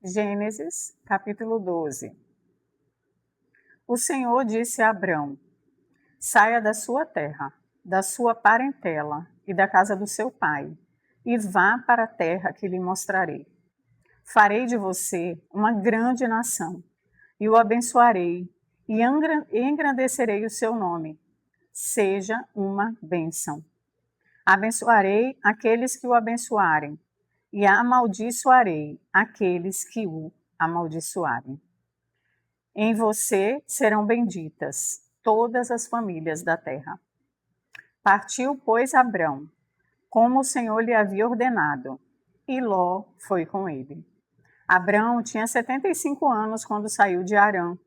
Gênesis, capítulo 12. O Senhor disse a Abrão: saia da sua terra, da sua parentela e da casa do seu pai, e vá para a terra que lhe mostrarei. Farei de você uma grande nação, e o abençoarei, e engrandecerei o seu nome. Seja uma bênção. Abençoarei aqueles que o abençoarem, e amaldiçoarei aqueles que o amaldiçoarem. Em você serão benditas todas as famílias da terra. Partiu, pois, Abrão, como o Senhor lhe havia ordenado, e Ló foi com ele. Abrão tinha 75 anos quando saiu de Harã.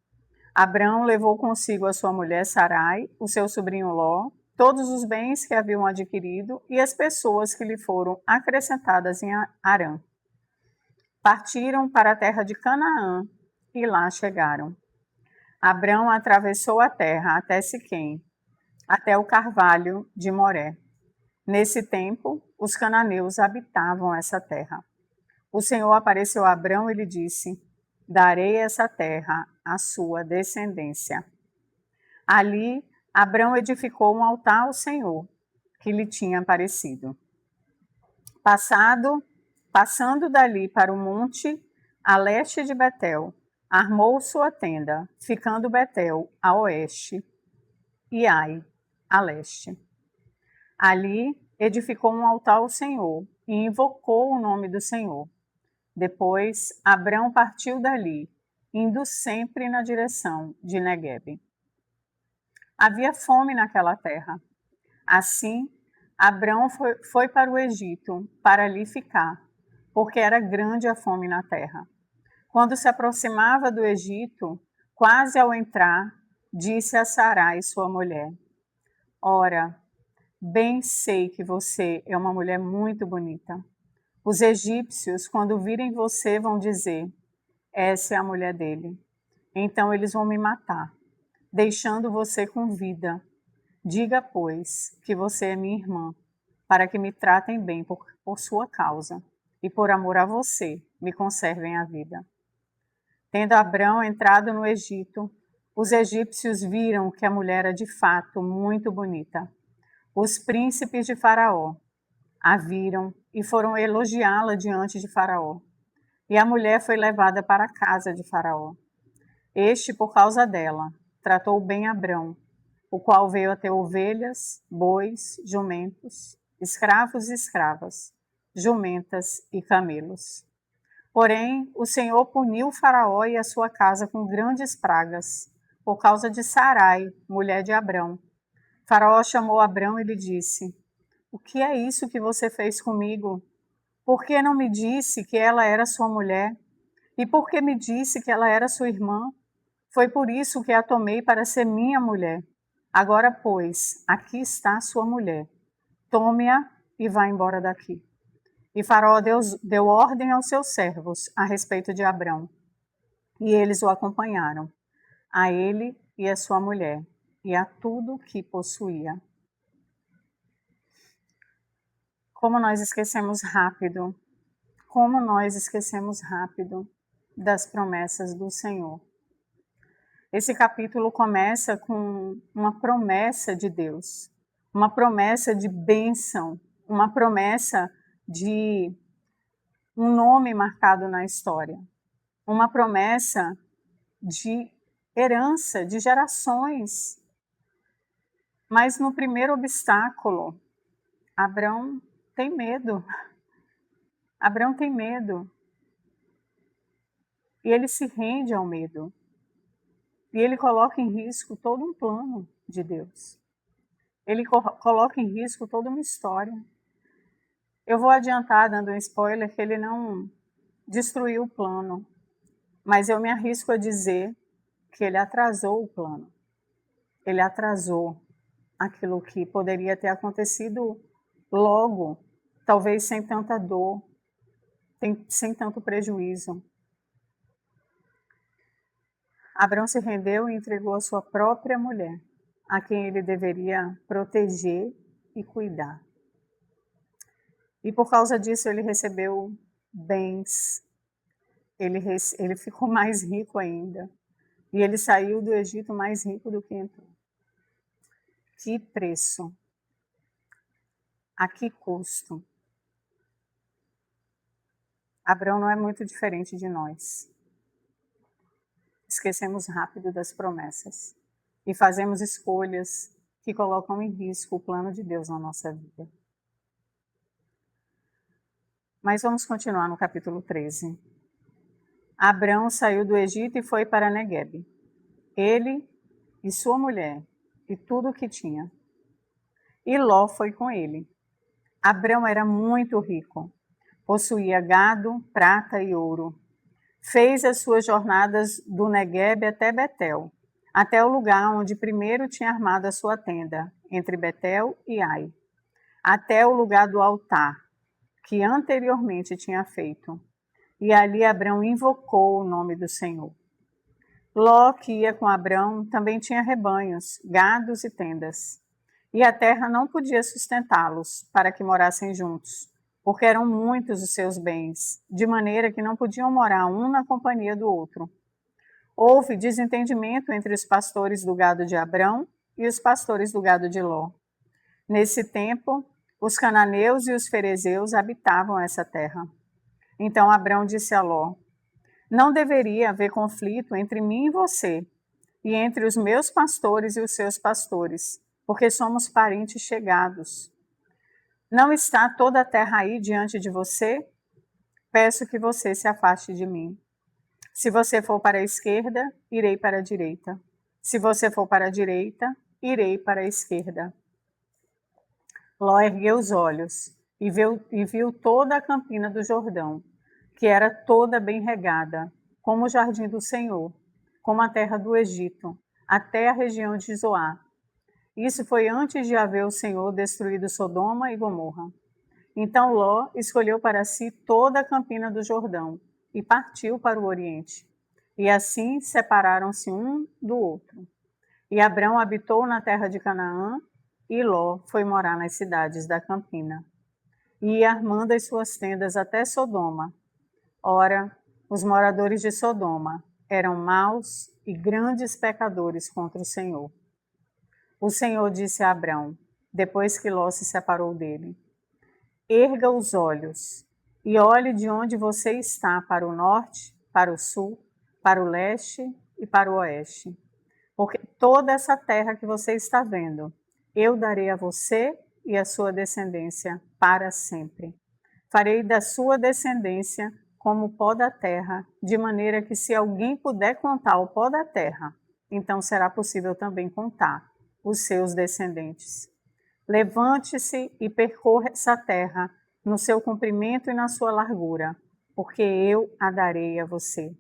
Abrão levou consigo a sua mulher Sarai, o seu sobrinho Ló, todos os bens que haviam adquirido e as pessoas que lhe foram acrescentadas em Harã. Partiram para a terra de Canaã e lá chegaram. Abrão atravessou a terra até Siquém, até o carvalho de Moré. Nesse tempo, os cananeus habitavam essa terra. O Senhor apareceu a Abrão e lhe disse: darei essa terra à sua descendência. Ali, Abrão edificou um altar ao Senhor, que lhe tinha aparecido. Passando dali para o monte, a leste de Betel, armou sua tenda, ficando Betel a oeste e Ai a leste. Ali edificou um altar ao Senhor e invocou o nome do Senhor. Depois, Abrão partiu dali, indo sempre na direção de Neguebe. Havia fome naquela terra. Assim, Abrão foi para o Egito, para ali ficar, porque era grande a fome na terra. Quando se aproximava do Egito, quase ao entrar, disse a Sarai, sua mulher: ora, bem sei que você é uma mulher muito bonita. Os egípcios, quando virem você, vão dizer: essa é a mulher dele. Então eles vão me matar, deixando você com vida. Diga, pois, que você é minha irmã, para que me tratem bem por sua causa, e por amor a você, me conservem a vida. Tendo Abrão entrado no Egito, os egípcios viram que a mulher era de fato muito bonita. Os príncipes de Faraó a viram e foram elogiá-la diante de Faraó. E a mulher foi levada para a casa de Faraó. Este, por causa dela, tratou bem Abrão, o qual veio a ter ovelhas, bois, jumentos, escravos e escravas, jumentas e camelos. Porém, o Senhor puniu Faraó e a sua casa com grandes pragas, por causa de Sarai, mulher de Abrão. Faraó chamou Abrão e lhe disse: o que é isso que você fez comigo? Por que não me disse que ela era sua mulher? E por que me disse que ela era sua irmã? Foi por isso que a tomei para ser minha mulher. Agora, pois, aqui está sua mulher. Tome-a e vá embora daqui. E Faraó deu ordem aos seus servos a respeito de Abrão. E eles o acompanharam, a ele e a sua mulher, e a tudo que possuía. Como nós esquecemos rápido das promessas do Senhor. Esse capítulo começa com uma promessa de Deus, uma promessa de bênção, uma promessa de um nome marcado na história, uma promessa de herança, de gerações. Mas no primeiro obstáculo, Abrão tem medo. Abrão tem medo. E ele se rende ao medo. E ele coloca em risco todo um plano de Deus. Ele coloca em risco toda uma história. Eu vou adiantar, dando um spoiler, que ele não destruiu o plano. Mas eu me arrisco a dizer que ele atrasou o plano. Ele atrasou aquilo que poderia ter acontecido logo, talvez sem tanta dor, sem tanto prejuízo. Abrão se rendeu e entregou a sua própria mulher, a quem ele deveria proteger e cuidar. E por causa disso ele recebeu bens, ele ficou mais rico ainda. E ele saiu do Egito mais rico do que entrou. Que preço! A que custo? Abraão não é muito diferente de nós. Esquecemos rápido das promessas e fazemos escolhas que colocam em risco o plano de Deus na nossa vida. Mas vamos continuar no capítulo 13. Abraão saiu do Egito e foi para Neguebe. Ele e sua mulher e tudo o que tinha. E Ló foi com ele. Abraão era muito rico. Possuía gado, prata e ouro. Fez as suas jornadas do Neguebe até Betel, até o lugar onde primeiro tinha armado a sua tenda, entre Betel e Ai, até o lugar do altar, que anteriormente tinha feito. E ali Abraão invocou o nome do Senhor. Ló, que ia com Abraão, também tinha rebanhos, gados e tendas. E a terra não podia sustentá-los para que morassem juntos, porque eram muitos os seus bens, de maneira que não podiam morar um na companhia do outro. Houve desentendimento entre os pastores do gado de Abrão e os pastores do gado de Ló. Nesse tempo, os cananeus e os ferezeus habitavam essa terra. Então Abrão disse a Ló: não deveria haver conflito entre mim e você, e entre os meus pastores e os seus pastores, porque somos parentes chegados. Não está toda a terra aí diante de você? Peço que você se afaste de mim. Se você for para a esquerda, irei para a direita. Se você for para a direita, irei para a esquerda. Ló ergueu os olhos e viu toda a campina do Jordão, que era toda bem regada, como o jardim do Senhor, como a terra do Egito, até a região de Zoar. Isso foi antes de haver o Senhor destruído Sodoma e Gomorra. Então Ló escolheu para si toda a campina do Jordão e partiu para o Oriente. E assim separaram-se um do outro. E Abrão habitou na terra de Canaã, e Ló foi morar nas cidades da campina. E ia armando as suas tendas até Sodoma. Ora, os moradores de Sodoma eram maus e grandes pecadores contra o Senhor. O Senhor disse a Abrão, depois que Ló se separou dele: erga os olhos e olhe de onde você está para o norte, para o sul, para o leste e para o oeste. Porque toda essa terra que você está vendo, eu darei a você e a sua descendência para sempre. Farei da sua descendência como o pó da terra, de maneira que se alguém puder contar o pó da terra, então será possível também contar os seus descendentes. Levante-se e percorra essa terra no seu comprimento e na sua largura, porque eu a darei a você.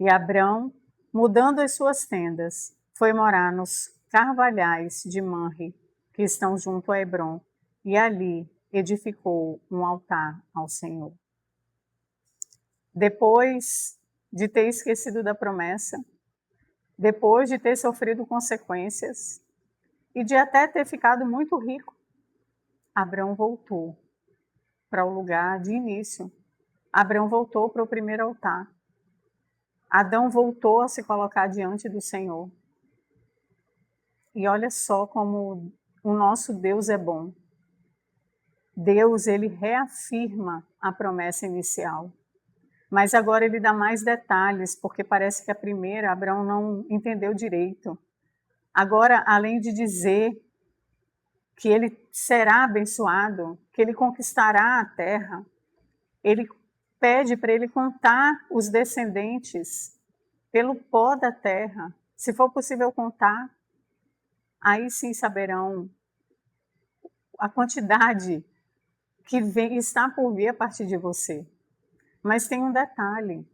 E Abrão, mudando as suas tendas, foi morar nos carvalhais de Manre, que estão junto a Hebrom, e ali edificou um altar ao Senhor. Depois de ter esquecido da promessa, depois de ter sofrido consequências e de até ter ficado muito rico, Abrão voltou para o lugar de início. Abrão voltou para o primeiro altar. Adão voltou a se colocar diante do Senhor. E olha só como o nosso Deus é bom. Deus, ele reafirma a promessa inicial. Mas agora ele dá mais detalhes, porque parece que a primeira Abrão não entendeu direito. Agora, além de dizer que ele será abençoado, que ele conquistará a terra, ele pede para ele contar os descendentes pelo pó da terra. Se for possível contar, aí sim saberão a quantidade que está por vir a partir de você. Mas tem um detalhe.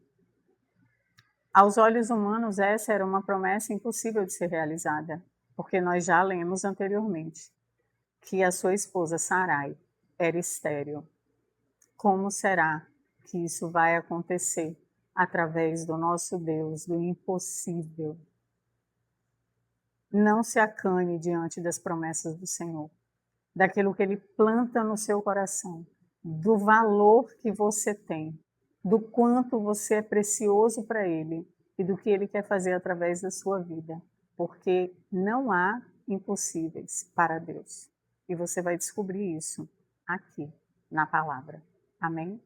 Aos olhos humanos, essa era uma promessa impossível de ser realizada, porque nós já lemos anteriormente que a sua esposa Sarai era estéril. Como será que isso vai acontecer através do nosso Deus, do impossível? Não se acane diante das promessas do Senhor, daquilo que Ele planta no seu coração, do valor que você tem. do quanto você é precioso para Ele e do que Ele quer fazer através da sua vida, porque não há impossíveis para Deus. E você vai descobrir isso aqui, na palavra. Amém?